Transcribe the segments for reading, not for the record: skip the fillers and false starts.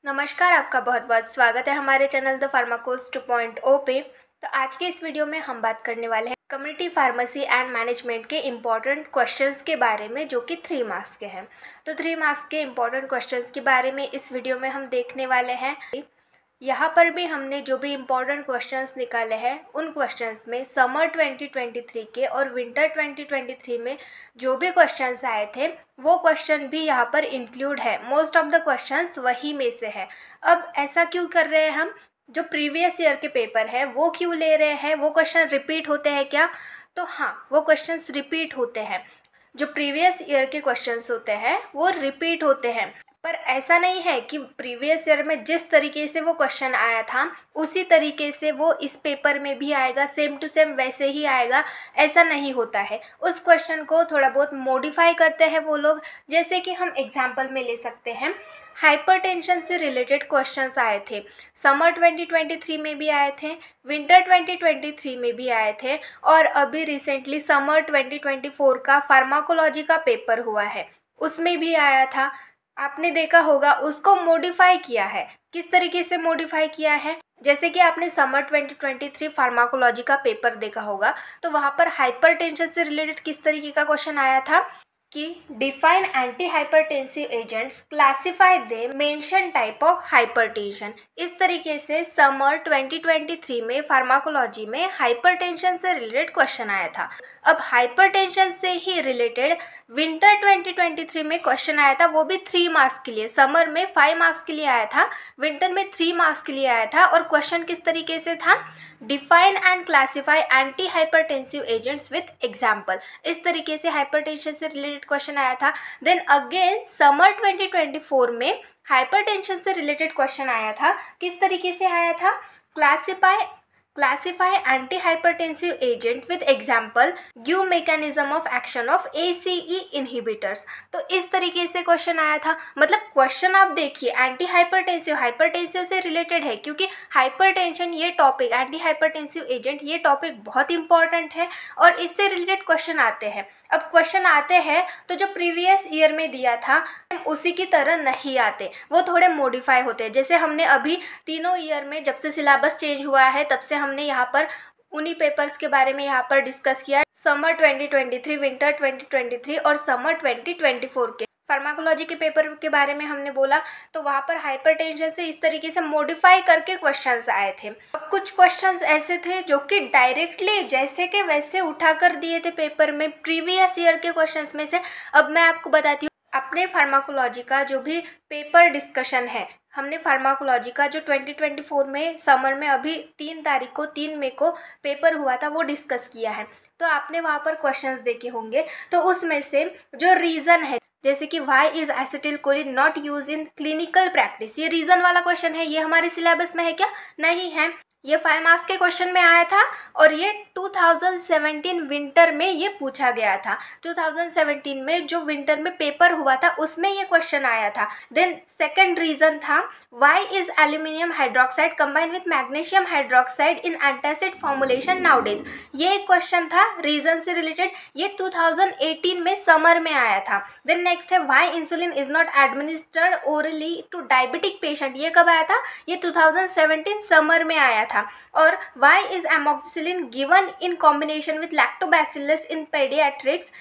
नमस्कार, आपका बहुत बहुत स्वागत है हमारे चैनल द फार्माकोस 2.0 पे। तो आज के इस वीडियो में हम बात करने वाले हैं कम्युनिटी फार्मेसी एंड मैनेजमेंट के इम्पॉर्टेंट क्वेश्चंस के बारे में, जो कि 3 मार्क्स के हैं। तो 3 मार्क्स के इम्पॉर्टेंट क्वेश्चंस के बारे में इस वीडियो में हम देखने वाले हैं। यहाँ पर भी हमने जो भी इम्पॉर्टेंट क्वेश्चंस निकाले हैं, उन क्वेश्चंस में समर 2023 के और विंटर 2023 में जो भी क्वेश्चंस आए थे वो क्वेश्चन भी यहाँ पर इंक्लूड है। मोस्ट ऑफ द क्वेश्चंस वही में से है। अब ऐसा क्यों कर रहे हैं हम? जो प्रीवियस ईयर के पेपर है वो क्यों ले रहे हैं? वो क्वेश्चन रिपीट होते हैं क्या? तो हाँ, वो क्वेश्चंस रिपीट होते हैं। जो प्रीवियस ईयर के क्वेश्चंस होते हैं वो रिपीट होते हैं, पर ऐसा नहीं है कि प्रीवियस ईयर में जिस तरीके से वो क्वेश्चन आया था उसी तरीके से वो इस पेपर में भी आएगा, सेम टू सेम वैसे ही आएगा। ऐसा नहीं होता है। उस क्वेश्चन को थोड़ा बहुत मॉडिफाई करते हैं वो लोग। जैसे कि हम एग्जांपल में ले सकते हैं, हाइपरटेंशन से रिलेटेड क्वेश्चंस आए थे। समर 2023 में भी आए थे, विंटर 2023 में भी आए थे, और अभी रिसेंटली समर 2024 का फार्माकोलॉजी का पेपर हुआ है, उसमें भी आया था। आपने देखा होगा, उसको मॉडिफाई किया है। किस तरीके से मॉडिफाई किया है? जैसे कि आपने समर 2023 फार्माकोलॉजी का पेपर देखा होगा, तो वहाँ पर हाइपरटेंशन से रिलेटेड किस तरीके का क्वेश्चन आया था कि define anti hypertensive agents, classify they, mention type of hypertension. इस तरीके से समर 2023 में फार्माकोलॉजी में हाइपरटेंशन से रिलेटेड क्वेश्चन आया था। अब हाइपरटेंशन से ही रिलेटेड विंटर 2023 में क्वेश्चन आया था, वो भी 3 मार्क्स के लिए। समर में 5 मार्क्स के लिए आया था, विंटर में 3 मार्क्स के लिए आया था। और क्वेश्चन किस तरीके से था? Define and classify anti hypertensive agents with example. इस तरीके से हाइपरटेंशन से रिलेटेड क्वेश्चन आया था। देन अगेन समर 2024 में हाइपरटेंशन से रिलेटेड क्वेश्चन आया था। किस तरीके से आया था? Classify anti hypertensive agent with example, give mechanism of action of ACE inhibitors. तो इस तरीके से क्वेश्चन आया था। मतलब क्वेश्चन आप देखिए, एंटी हाइपरटेंसिव से रिलेटेड है, क्योंकि हाइपरटेंशन ये टॉपिक, एंटी हाइपरटेंसिव एजेंट ये टॉपिक बहुत इंपॉर्टेंट है और इससे रिलेटेड क्वेश्चन आते हैं। अब क्वेश्चन आते हैं तो जो प्रीवियस ईयर में दिया था उसी की तरह नहीं आते, वो थोड़े मॉडिफाई होते हैं। जैसे हमने अभी तीनों ईयर में, जब से सिलेबस चेंज हुआ है तब से हमने यहाँ पर उन्हीं पेपर्स के बारे में यहाँ पर डिस्कस किया। समर 2023, विंटर 2023 और समर 2024 के फार्माकोलॉजी के पेपर के बारे में हमने बोला, तो वहाँ पर हाइपरटेंशन से इस तरीके से मॉडिफाई करके क्वेश्चंस आए थे। अब कुछ क्वेश्चंस ऐसे थे जो कि डायरेक्टली जैसे के वैसे उठा कर दिए थे पेपर में, प्रीवियस ईयर के क्वेश्चंस में से। अब मैं आपको बताती हूँ, अपने फार्माकोलॉजी का जो भी पेपर डिस्कशन है, हमने फार्माकोलॉजी का जो 2024 में समर में अभी 3 मई को पेपर हुआ था, वो डिस्कस किया है। तो आपने वहाँ पर क्वेश्चंस देखे होंगे। तो उसमें से जो रीज़न है, जैसे कि why is acetylcholine not used in clinical practice, ये रीज़न वाला क्वेश्चन है। ये हमारे सिलेबस में है क्या? नहीं है। ये 5 मार्क्स के क्वेश्चन में आया था और ये 2017 विंटर में ये पूछा गया था। 2017 में जो विंटर में पेपर हुआ था उसमें ये क्वेश्चन आया था। देन सेकंड रीजन था, why is aluminium hydroxide combine with magnesium hydroxide in antacid formulation nowadays. ये एक क्वेश्चन था रीजन से रिलेटेड, ये 2018 में समर में आया था। देन नेक्स्ट है, why insulin is not administered orally to diabetic patient. ये कब आया था? ये 2017 समर में आया था। और why is amoxicillin given in combination with lactobacillus in pediatrics,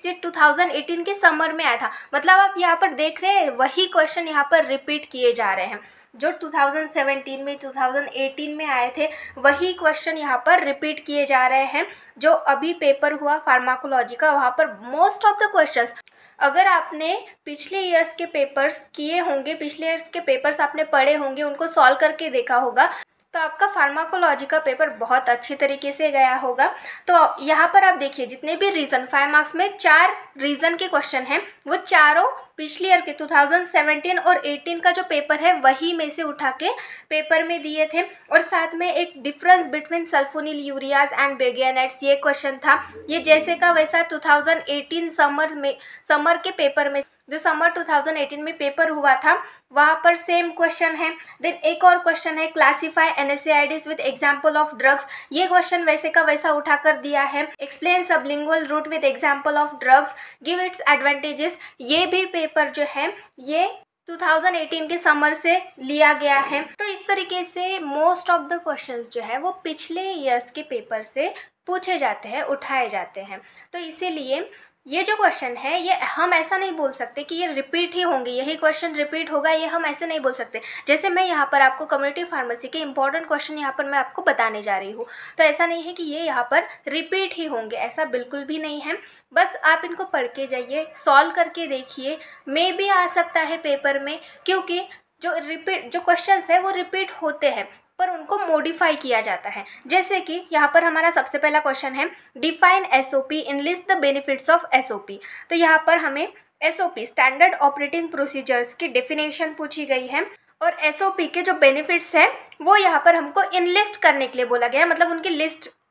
ये 2018 के समर में आया था। मतलब आप यहाँ पर देख रहे हैं, वही क्वेश्चन यहाँ पर रिपीट किए जा रहे हैं। जो 2017 में, 2018 में आए थे, वही क्वेश्चन यहाँ पर रिपीट किए जा रहे हैं। जो अभी पेपर हुआ फार्माकोलॉजी का, वहाँ पर मोस्ट ऑफ द क्वेश्चंस, अगर आपने पिछले ईयर्स के पेपर्स किए होंगे, पिछले ईयर्स के पेपर्स आपने पढ़े होंगे, उनको सॉल्व करके देखा होगा, तो आपका फार्माकोलॉजी का पेपर बहुत अच्छे तरीके से गया होगा। तो यहाँ पर आप देखिए, जितने भी रीज़न 5 मार्क्स में 4 रीज़न के क्वेश्चन हैं, वो चारों पिछले ईयर के 2017 और 18 का जो पेपर है वही में से उठा के पेपर में दिए थे। और साथ में एक difference between sulfonylureas and biguanides, ये क्वेश्चन था। ये जैसे का वैसा 2018 समर के पेपर में, जो समर 2018 में पेपर हुआ था, वहाँ पर सेम क्वेश्चन है। देन एक और क्वेश्चन है, classify NSAIDs with example of drugs. ये क्वेश्चन वैसे का वैसा उठा कर दिया है। Explain sublingual route with example of drugs, give its advantages. ये भी पेपर जो है ये 2018 के समर से लिया गया है। तो इस तरीके से मोस्ट ऑफ द क्वेश्चंस जो है वो पिछले ईयर्स के पेपर से पूछे जाते हैं, उठाए जाते हैं। तो इसीलिए ये जो क्वेश्चन है ये हम ऐसा नहीं बोल सकते कि ये रिपीट ही होंगे, यही क्वेश्चन रिपीट होगा, ये हम ऐसे नहीं बोल सकते। जैसे मैं यहाँ पर आपको कम्युनिटी फार्मेसी के इंपॉर्टेंट क्वेश्चन यहाँ पर मैं आपको बताने जा रही हूँ, तो ऐसा नहीं है कि ये यहाँ पर रिपीट ही होंगे, ऐसा बिल्कुल भी नहीं है। बस आप इनको पढ़ के जाइए, सॉल्व करके देखिए, मे भी आ सकता है पेपर में, क्योंकि जो क्वेश्चंस है वो रिपीट होते हैं पर उनको मॉडिफाई किया जाता है। जैसे कि यहाँ पर हमारा सबसे पहला क्वेश्चन है, define SOP, enlist the benefits of SOP. तो यहाँ पर हमें एसओपी स्टैंडर्ड ऑपरेटिंग प्रोसीजर्स की डेफिनेशन पूछी गई है और एसओपी के जो बेनिफिट्स हैं वो यहाँ पर हमको इनलिस्ट करने के लिए बोला गया है, मतलब उनकी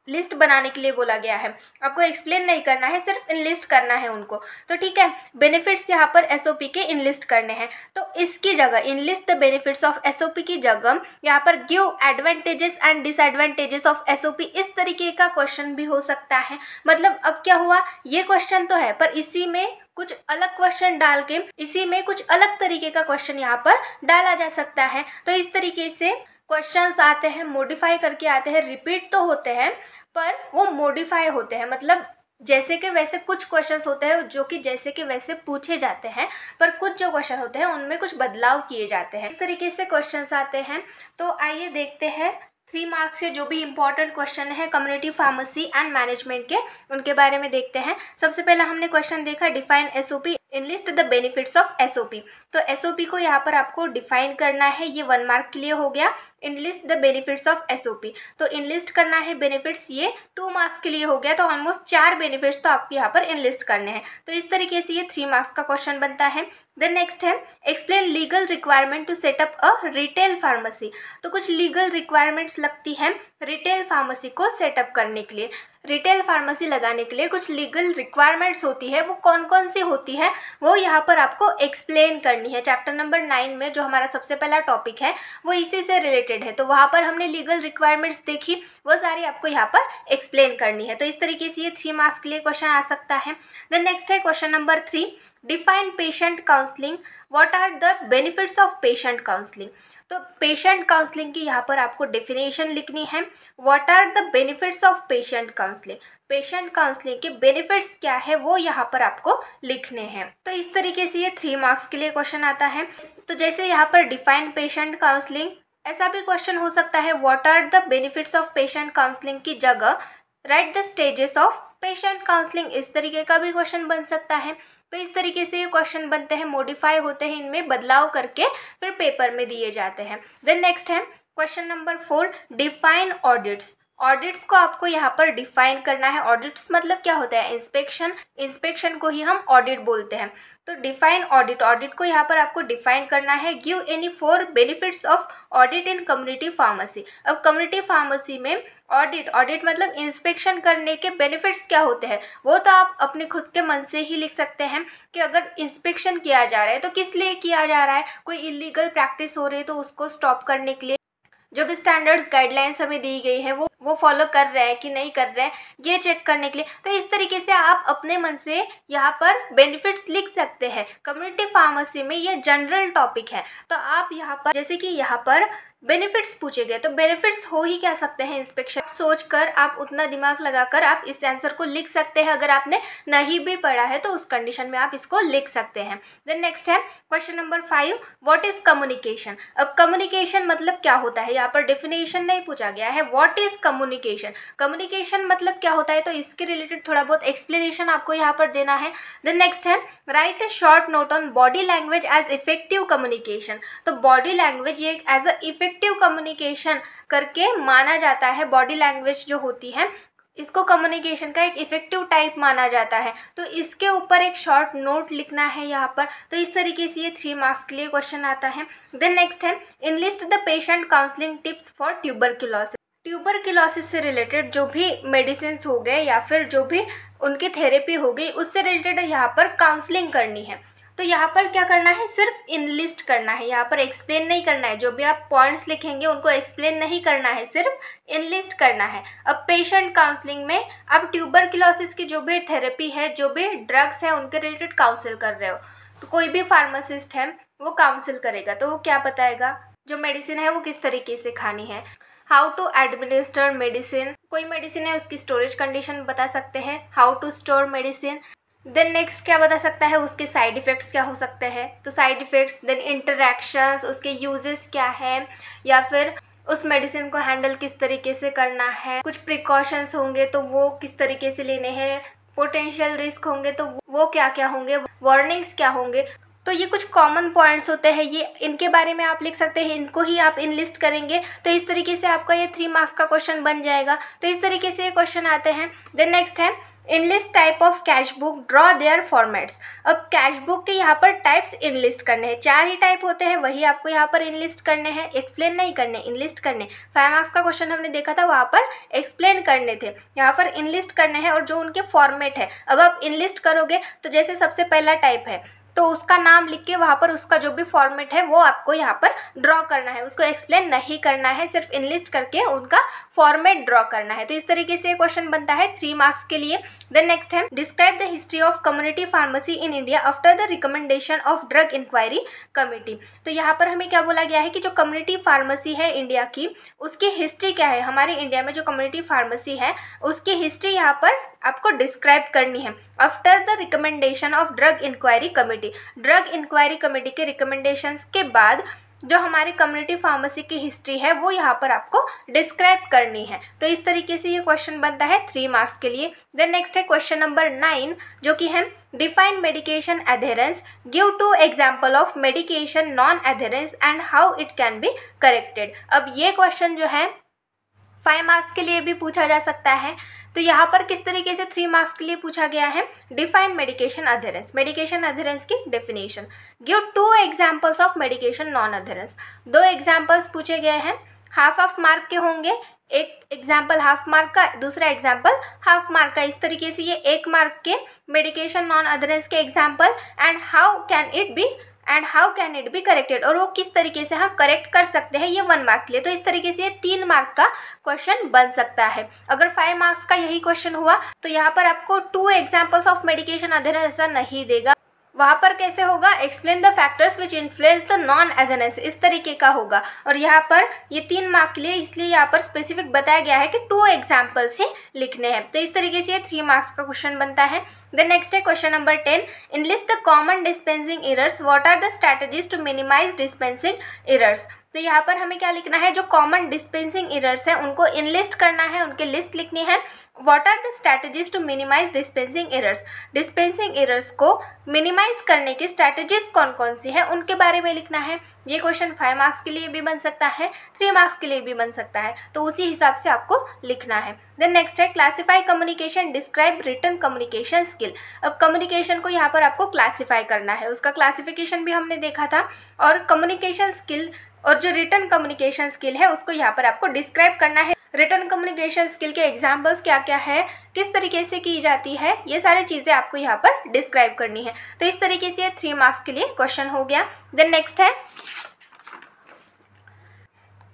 लिस्ट बनाने के लिए बोला गया है। आपको एक्सप्लेन नहीं करना है, सिर्फ इनलिस्ट करना है उनको। तो ठीक है, बेनिफिट्स यहाँ पर एसओपी के इनलिस्ट करने हैं। तो इसकी जगह enlist the benefits of SOP की जगह यहाँ पर give advantages and disadvantages of SOP, इस तरीके का क्वेश्चन भी हो सकता है। मतलब अब क्या हुआ, ये क्वेश्चन तो है पर इसी में कुछ अलग क्वेश्चन डाल के इसी में कुछ अलग तरीके का क्वेश्चन यहाँ पर डाला जा सकता है। तो इस तरीके से क्वेश्चंस आते हैं, मॉडिफाई करके आते हैं, रिपीट तो होते हैं पर वो मॉडिफाई होते हैं। मतलब जैसे कि वैसे कुछ क्वेश्चंस होते हैं जो कि जैसे कि वैसे पूछे जाते हैं, पर कुछ जो क्वेश्चन होते हैं उनमें कुछ बदलाव किए जाते हैं। इस तरीके से क्वेश्चंस आते हैं। तो आइए देखते हैं 3 मार्क्स से जो भी इंपॉर्टेंट क्वेश्चन है कम्युनिटी फार्मेसी एंड मैनेजमेंट के, उनके बारे में देखते हैं। सबसे पहला हमने क्वेश्चन देखा, define SOP, enlist the benefits of SOP. तो एसओपी को यहाँ पर आपको डिफाइन करना है, ये 1 मार्क के लिए हो गया। Enlist the benefits of SOP, तो इनलिस्ट करना है बेनिफिट्स, ये 2 मार्क्स के लिए हो गया। तो ऑलमोस्ट 4 बेनिफिट्स तो आपको यहाँ पर इनलिस्ट करने हैं। तो इस तरीके से ये 3 मार्क्स का क्वेश्चन बनता है। देन नेक्स्ट है, explain legal requirement to set up a retail pharmacy. तो कुछ लीगल रिक्वायरमेंट्स लगती हैं रिटेल फार्मेसी को सेटअप करने के लिए। रिटेल फार्मेसी लगाने के लिए कुछ लीगल रिक्वायरमेंट्स होती है, वो कौन कौन सी होती है वो यहाँ पर आपको एक्सप्लेन करनी है। चैप्टर नंबर 9 में जो हमारा सबसे पहला टॉपिक है वो इसी से रिलेटेड है। तो वहाँ पर हमने लीगल रिक्वायरमेंट्स देखी, वो सारी आपको यहाँ पर एक्सप्लेन करनी है। तो इस तरीके से ये 3 मार्क्स के लिए क्वेश्चन आ सकता है। देन नेक्स्ट है question number 3, define patient counselling, what are the benefits of patient counselling. तो पेशेंट काउंसलिंग की यहाँ पर आपको डेफिनेशन लिखनी है। What are the benefits of patient counselling, patient counselling के बेनिफिट्स क्या है वो यहाँ पर आपको लिखने हैं। तो इस तरीके से ये 3 मार्क्स के लिए क्वेश्चन आता है। तो जैसे यहाँ पर डिफाइन पेशेंट काउंसलिंग, ऐसा भी क्वेश्चन हो सकता है what are the benefits of patient counselling की जगह write the stages of patient counselling, इस तरीके का भी क्वेश्चन बन सकता है। तो इस तरीके से ये क्वेश्चन बनते हैं, मॉडिफाई होते हैं, इनमें बदलाव करके फिर पेपर में दिए जाते हैं। देन नेक्स्ट है question number 4, define audits. Audits को आपको यहाँ पर डिफाइन करना है। ऑडिट्स मतलब क्या होता है, इंस्पेक्शन को ही हम ऑडिट बोलते हैं। तो डिफाइन ऑडिट, ऑडिट को यहाँ पर आपको डिफाइन करना है। Give any 4 benefits of audit in community pharmacy. अब कम्युनिटी फार्मेसी में ऑडिट मतलब इंस्पेक्शन करने के बेनिफिट्स क्या होते हैं वो तो आप अपने खुद के मन से ही लिख सकते हैं कि अगर इंस्पेक्शन किया जा रहा है तो किस लिए किया जा रहा है, कोई इलीगल प्रैक्टिस हो रही है तो उसको स्टॉप करने के लिए जो भी स्टैंडर्ड्स गाइडलाइंस हमें दी गई है वो फॉलो कर रहे हैं कि नहीं कर रहे हैं, ये चेक करने के लिए। तो इस तरीके से आप अपने मन से यहाँ पर बेनिफिट्स लिख सकते हैं। कम्युनिटी फार्मेसी में ये जनरल टॉपिक है, तो आप यहाँ पर जैसे कि यहाँ पर बेनिफिट्स पूछे गए तो बेनिफिट्स हो ही क्या सकते हैं, इंस्पेक्शन। सोचकर आप उतना दिमाग लगाकर आप इस आंसर को लिख सकते हैं। अगर आपने नहीं भी पढ़ा है तो उस कंडीशन में आप इसको लिख सकते हैं। देन नेक्स्ट है question number 5, what is communication. अब कम्युनिकेशन मतलब क्या होता है, यहाँ पर डेफिनेशन नहीं पूछा गया है। व्हाट इज कम्युनिकेशन, कम्युनिकेशन मतलब क्या होता है, तो इसके रिलेटेड थोड़ा बहुत एक्सप्लेनेशन आपको यहाँ पर देना है। देन नेक्स्ट है write a short note on body language as effective communication. तो बॉडी लैंग्वेज ये एज अ इफेक्टिव कम्युनिकेशन करके माना जाता है। बॉडी लैंग्वेज जो होती है इसको कम्युनिकेशन का एक इफेक्टिव टाइप माना जाता है। तो इसके ऊपर एक शॉर्ट नोट लिखना है यहाँ पर। तो इस तरीके से ये 3 मार्क्स के लिए क्वेश्चन आता है। देन नेक्स्ट है enlist the patient counselling tips for tuberculosis. Tuberculosis से रिलेटेड जो भी मेडिसिन हो गए या फिर जो भी उनकी थेरेपी हो गई उससे रिलेटेड यहाँ पर काउंसलिंग करनी है। तो यहाँ पर क्या करना है, सिर्फ इनलिस्ट करना है, यहाँ पर एक्सप्लेन नहीं करना है। जो भी आप पॉइंट्स लिखेंगे उनको एक्सप्लेन नहीं करना है, सिर्फ इनलिस्ट करना है। अब पेशेंट काउंसलिंग में आप ट्यूबरक्यूलोसिस की जो भी थेरेपी है, जो भी ड्रग्स है उनके रिलेटेड काउंसिल कर रहे हो, तो कोई भी फार्मासिस्ट है वो काउंसिल करेगा। तो वो क्या बताएगा, जो मेडिसिन है वो किस तरीके से खानी है। हाउ टू एडमिनिस्टर मेडिसिन, कोई मेडिसिन है उसकी स्टोरेज कंडीशन बता सकते हैं, how to store medicine. Then next क्या बता सकता है, उसके साइड इफ़ेक्ट्स क्या हो सकते हैं, तो साइड इफ़ेक्ट्स, देन इंटरैक्शंस, उसके यूजेस क्या है, या फिर उस मेडिसिन को हैंडल किस तरीके से करना है, कुछ प्रिकॉशंस होंगे तो वो किस तरीके से लेने हैं, पोटेंशियल रिस्क होंगे तो वो क्या क्या होंगे, वार्निंग्स क्या होंगे। तो ये कुछ कॉमन पॉइंट्स होते हैं, ये इनके बारे में आप लिख सकते हैं, इनको ही आप इनलिस्ट करेंगे तो इस तरीके से आपका ये 3 मार्क्स का क्वेश्चन बन जाएगा। तो इस तरीके से ये क्वेश्चन आते हैं। देन नेक्स्ट है enlist type of cash book, draw their formats. अब कैश बुक के यहाँ पर टाइप्स इनलिस्ट करने हैं, 4 ही टाइप होते हैं, वही आपको यहाँ पर इनलिस्ट करने हैं, एक्सप्लेन नहीं करने, इनलिस्ट करने। 5 मार्क्स का क्वेश्चन हमने देखा था, वहाँ पर एक्सप्लेन करने थे, यहाँ पर इनलिस्ट करने हैं और जो उनके फॉर्मेट है। अब आप इनलिस्ट करोगे तो जैसे सबसे पहला टाइप है तो उसका नाम लिख के वहाँ पर उसका जो भी फॉर्मेट है वो आपको यहाँ पर ड्रॉ करना है, उसको एक्सप्लेन नहीं करना है, सिर्फ इनलिस्ट करके उनका फॉर्मेट ड्रॉ करना है। तो इस तरीके से क्वेश्चन बनता है 3 मार्क्स के लिए। देन नेक्स्ट है describe the history of community pharmacy in India after the recommendation of drug inquiry committee. तो यहाँ पर हमें क्या बोला गया है कि जो कम्युनिटी फार्मेसी है इंडिया की, उसकी हिस्ट्री क्या है, हमारे इंडिया में जो कम्युनिटी फार्मेसी है उसकी हिस्ट्री यहाँ पर आपको डिस्क्राइब करनी है after the recommendation of drug inquiry committee. Drug inquiry committee के रिकमेंडेशंस के बाद जो हमारी कम्युनिटी फार्मेसी की हिस्ट्री है वो यहाँ पर आपको डिस्क्राइब करनी है। तो इस तरीके से ये क्वेश्चन बनता है 3 मार्क्स के लिए। देन नेक्स्ट है क्वेश्चन नंबर 9 जो कि है define medication adherence, give 2 example of medication non adherence and how it can be corrected. अब ये क्वेश्चन जो है 5 मार्क्स के लिए भी पूछा जा सकता है। तो यहाँ पर किस तरीके से 3 मार्क्स के लिए पूछा गया है, define medication adherence, medication adherence की definition, give 2 examples of medication non adherence. 2 examples पूछे गए हैं, हाफ मार्क के होंगे, एक एग्जाम्पल हाफ मार्क का, दूसरा एग्जाम्पल हाफ मार्क का। इस तरीके से ये 1 मार्क के मेडिकेशन नॉन अधेरेंस के example and how can it be corrected, और वो किस तरीके से हम करेक्ट कर सकते हैं, ये 1 मार्क के लिए। तो इस तरीके से ये 3 मार्क का क्वेश्चन बन सकता है। अगर 5 मार्क्स का यही क्वेश्चन हुआ तो यहाँ पर आपको 2 एग्जाम्पल्स ऑफ मेडिकेशन अधेरेंस ऐसा नहीं देगा, वहाँ पर कैसे होगा, explain the factors which influence the non adherence, इस तरीके का होगा। और यहाँ पर ये 3 मार्क के लिए इसलिए यहाँ पर स्पेसिफिक बताया गया है कि 2 एग्जाम्पल्स ही लिखने हैं। तो इस तरीके से ये 3 मार्क्स का क्वेश्चन बनता है। देन नेक्स्ट है question number 10, enlist the common dispensing errors, what are the strategies to minimise dispensing errors. तो यहाँ पर हमें क्या लिखना है, जो कॉमन डिस्पेंसिंग एरर्स हैं उनको इनलिस्ट करना है, उनकी लिस्ट लिखनी है। What are the strategies to minimise dispensing errors, dispensing errors को मिनिमाइज करने की स्ट्रैटेजीज कौन कौन सी है उनके बारे में लिखना है। ये क्वेश्चन 5 मार्क्स के लिए भी बन सकता है, 3 मार्क्स के लिए भी बन सकता है, तो उसी हिसाब से आपको लिखना है। देन नेक्स्ट है classify communication, describe written communication skill. अब कम्युनिकेशन को यहाँ पर आपको क्लासिफाई करना है, उसका क्लासिफिकेशन भी हमने देखा था, और कम्युनिकेशन स्किल और जो रिटन कम्युनिकेशन स्किल है उसको यहाँ पर आपको डिस्क्राइब करना है। रिटन कम्युनिकेशन स्किल के एग्जाम्पल्स क्या क्या है, किस तरीके से की जाती है, ये सारी चीज़ें आपको यहाँ पर डिस्क्राइब करनी है। तो इस तरीके से 3 मार्क्स के लिए क्वेश्चन हो गया। देन नेक्स्ट है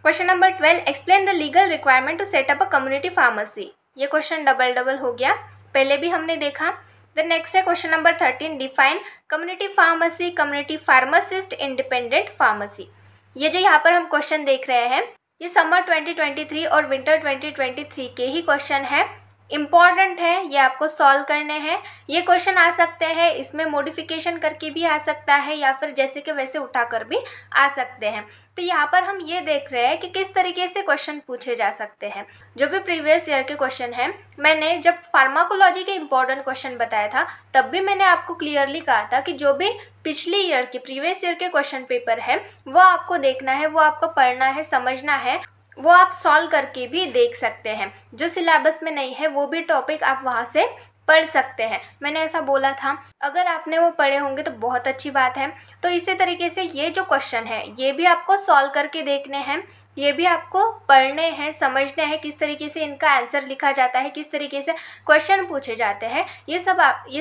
question number 12, explain the legal requirement to set up a community pharmacy. ये क्वेश्चन डबल हो गया, पहले भी हमने देखा। देन नेक्स्ट है question number 13, define community pharmacy, community pharmacist, independent pharmacy. ये जो यहाँ पर हम क्वेश्चन देख रहे हैं ये समर 2023 और विंटर 2023 के ही क्वेश्चन है, इम्पॉर्टेंट है, ये आपको सॉल्व करने हैं। ये क्वेश्चन आ सकते हैं, इसमें मॉडिफिकेशन करके भी आ सकता है या फिर जैसे कि वैसे उठाकर भी आ सकते हैं। तो यहाँ पर हम ये देख रहे हैं कि किस तरीके से क्वेश्चन पूछे जा सकते हैं। जो भी प्रीवियस ईयर के क्वेश्चन हैं, मैंने जब फार्माकोलॉजी के इम्पॉर्टेंट क्वेश्चन बताया था तब भी मैंने आपको क्लियरली कहा था कि जो भी पिछली ईयर के प्रीवियस ईयर के क्वेश्चन पेपर है वो आपको देखना है, वो आपको पढ़ना है, समझना है, वो आप सॉल्व करके भी देख सकते हैं। जो सिलेबस में नहीं है वो भी टॉपिक आप वहाँ से पढ़ सकते हैं, मैंने ऐसा बोला था। अगर आपने वो पढ़े होंगे तो बहुत अच्छी बात है। तो इसी तरीके से ये जो क्वेश्चन है ये भी आपको सॉल्व करके देखने हैं, ये भी आपको पढ़ने हैं, समझने हैं, किस तरीके से इनका आंसर लिखा जाता है, किस तरीके से क्वेश्चन पूछे जाते हैं, ये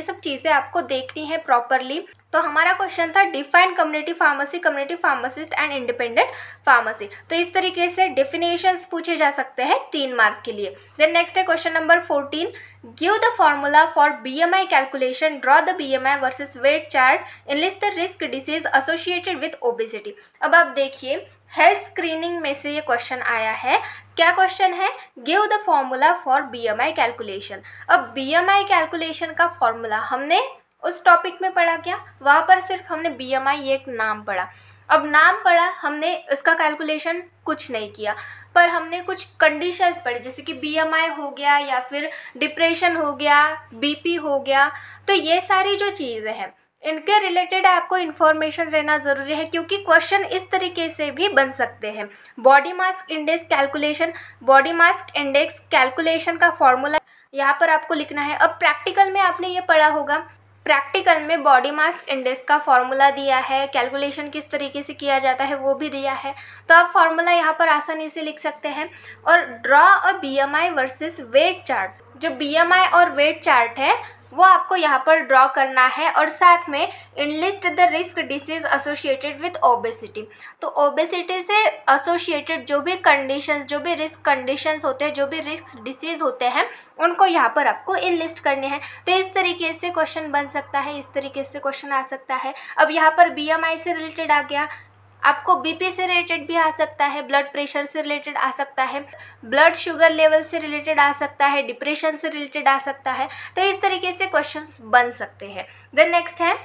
सब चीज़ें आपको देखनी है प्रॉपरली। तो हमारा क्वेश्चन था define community pharmacy, community pharmacist and independent pharmacy. तो इस तरीके से डेफिनेशंस पूछे जा सकते हैं 3 मार्क के लिए। देन नेक्स्ट है question number 14, give the formula for BMI calculation, draw the BMI versus weight chart, enlist the risk disease associated with obesity. अब आप देखिए, हेल्थ स्क्रीनिंग में से ये क्वेश्चन आया है। क्या क्वेश्चन है? Give the formula for BMI calculation. अब BMI कैलकुलेशन का फॉर्मूला हमने उस टॉपिक में पढ़ा क्या? वहाँ पर सिर्फ हमने BMI ये एक नाम पढ़ा। अब नाम पढ़ा, हमने इसका कैलकुलेशन कुछ नहीं किया, पर हमने कुछ कंडीशंस पढ़े, जैसे कि BMI हो गया या फिर डिप्रेशन हो गया, BP हो गया। तो ये सारी जो चीज़ें हैं इनके रिलेटेड आपको इन्फॉर्मेशन रहना ज़रूरी है, क्योंकि क्वेश्चन इस तरीके से भी बन सकते हैं। Body mass index calculation, body mass index calculation का फॉर्मूला यहाँ पर आपको लिखना है। अब प्रैक्टिकल में आपने ये पढ़ा होगा, प्रैक्टिकल में बॉडी मास इंडेक्स का फॉर्मूला दिया है, कैलकुलेशन किस तरीके से किया जाता है वो भी दिया है। तो आप फॉर्मूला यहाँ पर आसानी से लिख सकते हैं। और draw a BMI versus weight chart, जो BMI और वेट चार्ट है वो आपको यहाँ पर ड्रॉ करना है। और साथ में enlist the risk disease associated with obesity. तो ओबेसिटी से एसोसिएटेड जो भी कंडीशंस, जो भी रिस्क कंडीशंस होते हैं, जो भी रिस्क डिसीज होते हैं, उनको यहाँ पर आपको इनलिस्ट करने हैं। तो इस तरीके से क्वेश्चन बन सकता है, इस तरीके से क्वेश्चन आ सकता है। अब यहाँ पर BMI से रिलेटेड आ गया, आपको BP से रिलेटेड भी आ सकता है, ब्लड प्रेशर से रिलेटेड आ सकता है, ब्लड शुगर लेवल से रिलेटेड आ सकता है, डिप्रेशन से रिलेटेड आ सकता है। तो इस तरीके से क्वेश्चंस बन सकते हैं। देन नेक्स्ट है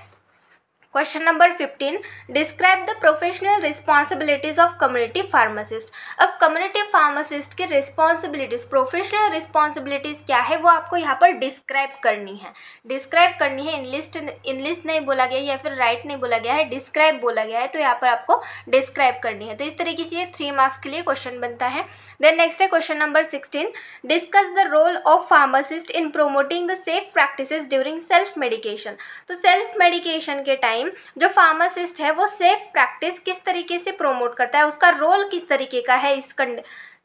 question number 15, describe the professional responsibilities of community pharmacist. अब कम्युनिटी फार्मासिस्ट की रिस्पॉन्सिबिलिटीज, प्रोफेशनल रिस्पॉन्सिबिलिटीज क्या है वो आपको यहाँ पर डिस्क्राइब करनी है। डिस्क्राइब करनी है, इनलिस्ट नहीं बोला गया या फिर राइट नहीं बोला गया है, डिस्क्राइब बोला गया है। तो यहाँ पर आपको डिस्क्राइब करनी है। तो इस तरीके से ये 3 मार्क्स के लिए क्वेश्चन बनता है। देन नेक्स्ट है question number 16, discuss the role of pharmacist in promoting the safe practices during self medication. तो सेल्फ मेडिकेशन के टाइम जो फार्मासिस्ट है वो सेफ प्रैक्टिस किस तरीके से प्रोमोट करता है, उसका रोल किस तरीके का है,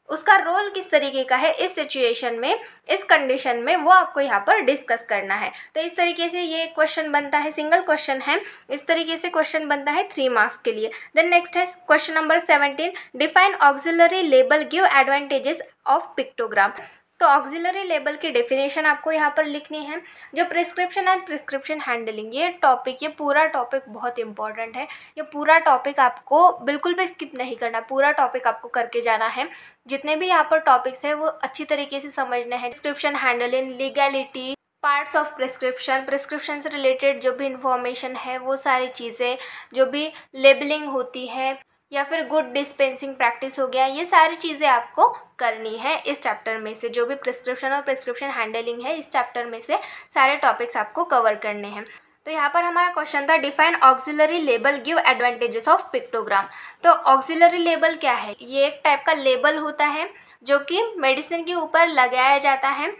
उसका रोल किस तरीके का है इस सिचुएशन में, इस कंडीशन में, वो आपको यहाँ पर डिस्कस करना है। तो इस तरीके से ये क्वेश्चन बनता है, सिंगल क्वेश्चन है, इस तरीके से क्वेश्चन बनता है 3 मार्क्स के लिए। देन नेक्स्ट है question number 17, define auxiliary label, give advantages of pictogram. तो ऑक्सिलरी लेबल की डेफिनेशन आपको यहाँ पर लिखनी है। जो प्रिस्क्रिप्शन एंड प्रिस्क्रिप्शन हैंडलिंग, ये पूरा टॉपिक बहुत इंपॉर्टेंट है। ये पूरा टॉपिक आपको बिल्कुल भी स्किप नहीं करना, पूरा टॉपिक आपको करके जाना है। जितने भी यहाँ पर टॉपिक्स हैं वो अच्छी तरीके से समझने हैं। Prescription handling, legality, parts of prescription, prescription से रिलेटेड जो भी इंफॉर्मेशन है वो सारी चीज़ें, जो भी लेबलिंग होती है या फिर गुड डिस्पेंसिंग प्रैक्टिस हो गया, ये सारी चीज़ें आपको करनी है इस चैप्टर में से। जो भी प्रिस्क्रिप्शन और प्रिस्क्रिप्शन हैंडलिंग है इस चैप्टर में से सारे टॉपिक्स आपको कवर करने हैं। तो यहाँ पर हमारा क्वेश्चन था define auxiliary label, give advantages of pictogram. तो ऑक्सिलरी लेबल क्या है? ये एक टाइप का लेबल होता है जो कि मेडिसिन के ऊपर लगाया जाता है,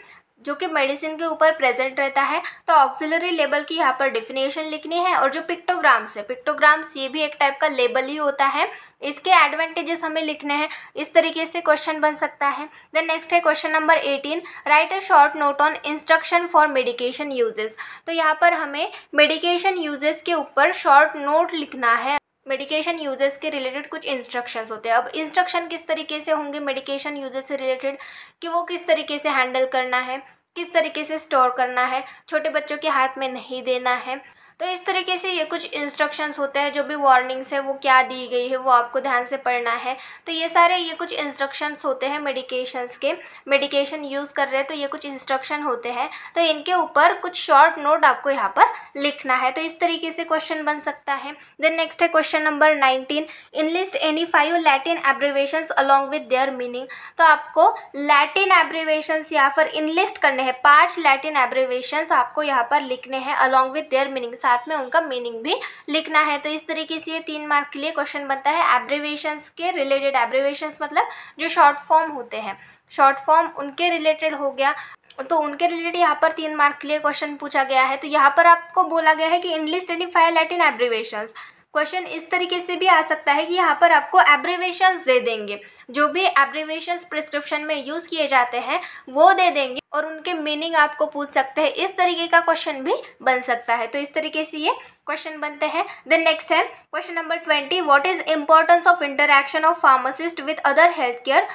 जो कि मेडिसिन के ऊपर प्रेजेंट रहता है। तो ऑक्सिलरी लेबल की यहाँ पर डेफिनेशन लिखनी है। और जो पिक्टोग्राम्स है, पिक्टोग्राम्स ये भी एक टाइप का लेबल ही होता है, इसके एडवांटेजेस हमें लिखने हैं। इस तरीके से क्वेश्चन बन सकता है। देन नेक्स्ट है question number 18, right a short note on instruction for medication uses. तो यहाँ पर हमें मेडिकेशन यूजेस के ऊपर शॉर्ट नोट लिखना है। मेडिकेशन यूजेस के रिलेटेड कुछ इंस्ट्रक्शंस होते हैं। अब इंस्ट्रक्शन किस तरीके से होंगे मेडिकेशन यूजेस से रिलेटेड, कि वो किस तरीके से हैंडल करना है, किस तरीके से स्टोर करना है, छोटे बच्चों के हाथ में नहीं देना है। तो इस तरीके से ये कुछ इंस्ट्रक्शंस होते हैं। जो भी वार्निंग्स है वो क्या दी गई है वो आपको ध्यान से पढ़ना है। तो ये कुछ इंस्ट्रक्शंस होते हैं मेडिकेशंस के, मेडिकेशन यूज़ कर रहे हैं तो ये कुछ इंस्ट्रक्शन होते हैं। तो इनके ऊपर कुछ शॉर्ट नोट आपको यहाँ पर लिखना है। तो इस तरीके से क्वेश्चन बन सकता है। देन नेक्स्ट है question number 19, enlist any 5 Latin abbreviations along with their meaning. तो आपको लैटिन एब्रिवेशंस यहाँ पर इनलिस्ट करने हैं। 5 लैटिन एब्रिवेशंस आपको यहाँ पर लिखने हैं अलॉन्ग विद देयर मीनिंग, साथ में उनका मीनिंग भी लिखना है। तो इस तरीके से ये 3 मार्क के लिए क्वेश्चन बनता है एब्रिवेशंस के रिलेटेड। एब्रिवेशंस मतलब जो शॉर्ट फॉर्म होते हैं, शॉर्ट फॉर्म उनके रिलेटेड हो गया। तो उनके रिलेटेड यहाँ पर 3 मार्क के लिए क्वेश्चन पूछा गया है। तो यहाँ पर आपको बोला गया है कि इनलिस्ट एनी 5 लैटिन एब्रिवेशंस। क्वेश्चन इस तरीके से भी आ सकता है कि यहाँ पर आपको एब्रीवेशंस दे देंगे, जो भी एब्रीवेशंस प्रिस्क्रिप्शन में यूज़ किए जाते हैं वो दे देंगे और उनके मीनिंग आपको पूछ सकते हैं। इस तरीके का क्वेश्चन भी बन सकता है। तो इस तरीके से ये क्वेश्चन बनते हैं। देन नेक्स्ट है question number 20, what is importance of interaction of pharmacist with other health care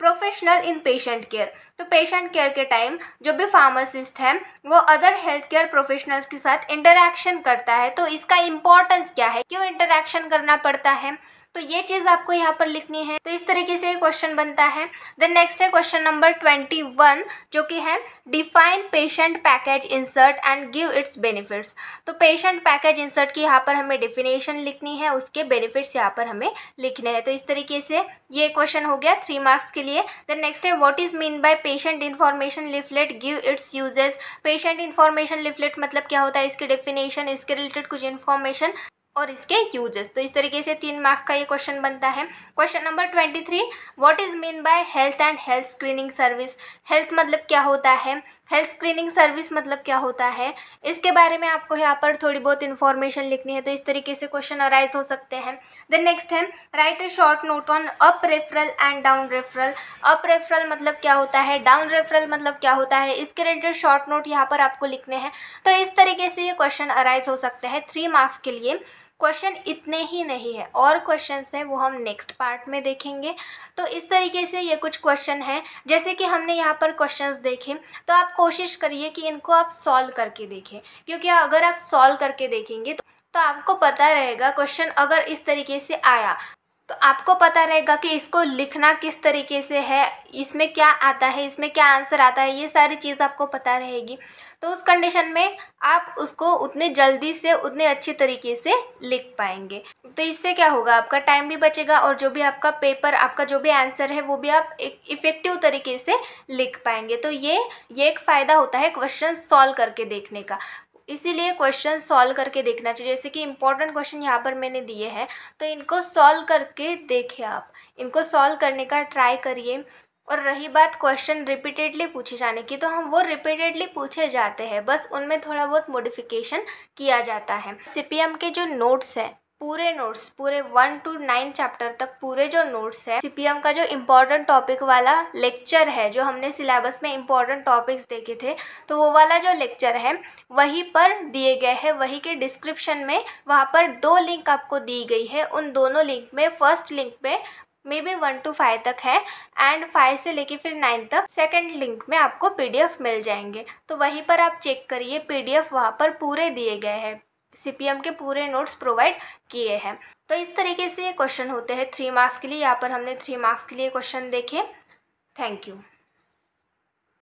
professional in patient care. तो पेशेंट केयर के टाइम जो भी फार्मासिस्ट है वो अदर हेल्थ केयर प्रोफेशनल्स के साथ इंटरैक्शन करता है, तो इसका इम्पोर्टेंस क्या है, क्यों इंटरैक्शन करना पड़ता है, तो ये चीज़ आपको यहाँ पर लिखनी है। तो इस तरीके से क्वेश्चन बनता है। देन नेक्स्ट है क्वेश्चन नंबर 21, जो कि है define patient package insert and give its benefits. तो पेशेंट पैकेज इंसर्ट की यहाँ पर हमें डिफिनेशन लिखनी है, उसके बेनिफिट्स यहाँ पर हमें लिखने हैं। तो इस तरीके से ये क्वेश्चन हो गया 3 मार्क्स के लिए। देन नेक्स्ट है what is mean by patient information leaflet, give its uses. Patient information leaflet मतलब क्या होता है, इसकी डेफिनेशन, इसके रिलेटेड कुछ इन्फॉर्मेशन और इसके यूजेस। तो इस तरीके से 3 मार्क्स का ये क्वेश्चन बनता है। Question number 23, what is mean by health and health screening service. Health मतलब क्या होता है, हेल्थ स्क्रीनिंग सर्विस मतलब क्या होता है, इसके बारे में आपको यहाँ पर थोड़ी बहुत इन्फॉर्मेशन लिखनी है। तो इस तरीके से क्वेश्चन अराइज हो सकते हैं। देन नेक्स्ट है right A short note on up referral and down referral. Up referral मतलब क्या होता है, डाउन रेफरल मतलब क्या होता है, इसके रिलेटेड शॉर्ट नोट यहाँ पर आपको लिखने हैं। तो इस तरीके से ये क्वेश्चन अराइज हो सकते हैं 3 मार्क्स के लिए। क्वेश्चन इतने ही नहीं है, और क्वेश्चंस हैं वो हम नेक्स्ट पार्ट में देखेंगे। तो इस तरीके से ये कुछ क्वेश्चन हैं, जैसे कि हमने यहाँ पर क्वेश्चंस देखे, तो आप कोशिश करिए कि इनको आप सॉल्व करके देखें, क्योंकि अगर आप सॉल्व करके देखेंगे तो आपको पता रहेगा क्वेश्चन अगर इस तरीके से आया तो आपको पता रहेगा कि इसको लिखना किस तरीके से है, इसमें क्या आता है, इसमें क्या आंसर आता है, ये सारी चीज़ आपको पता रहेगी। तो उस कंडीशन में आप उसको उतने जल्दी से उतने अच्छी तरीके से लिख पाएंगे। तो इससे क्या होगा, आपका टाइम भी बचेगा और जो भी आपका पेपर, आपका जो भी आंसर है वो भी आप एक इफ़ेक्टिव तरीके से लिख पाएंगे। तो ये एक फ़ायदा होता है क्वेश्चन सॉल्व करके देखने का, इसीलिए क्वेश्चन सॉल्व करके देखना चाहिए। जैसे कि इंपॉर्टेंट क्वेश्चन यहाँ पर मैंने दिए हैं, तो इनको सॉल्व करके देखिए, आप इनको सॉल्व करने का ट्राई करिए। और रही बात क्वेश्चन रिपीटेडली पूछे जाने की, तो हम वो रिपीटेडली पूछे जाते हैं, बस उनमें थोड़ा बहुत मॉडिफिकेशन किया जाता है। सीपीएम के जो नोट्स है, पूरे नोट्स, पूरे 1 to 9 चैप्टर तक पूरे जो नोट्स है, सीपीएम का जो इम्पोर्टेंट टॉपिक वाला लेक्चर है, जो हमने सिलेबस में इम्पोर्टेंट टॉपिक्स देखे थे, तो वो वाला जो लेक्चर है वहीं पर दिए गए हैं। वही के डिस्क्रिप्शन में वहाँ पर 2 लिंक आपको दी गई है। उन दोनों लिंक में फर्स्ट लिंक पे मे बी 1 to 5 तक है, एंड 5 से लेके फिर 9 तक सेकंड लिंक में आपको पीडीएफ मिल जाएंगे। तो वहीं पर आप चेक करिए, पीडीएफ वहाँ पर पूरे दिए गए हैं, सीपीएम के पूरे नोट्स प्रोवाइड किए हैं। तो इस तरीके से ये क्वेश्चन होते हैं 3 मार्क्स के लिए। यहाँ पर हमने 3 मार्क्स के लिए क्वेश्चन देखे। Thank you.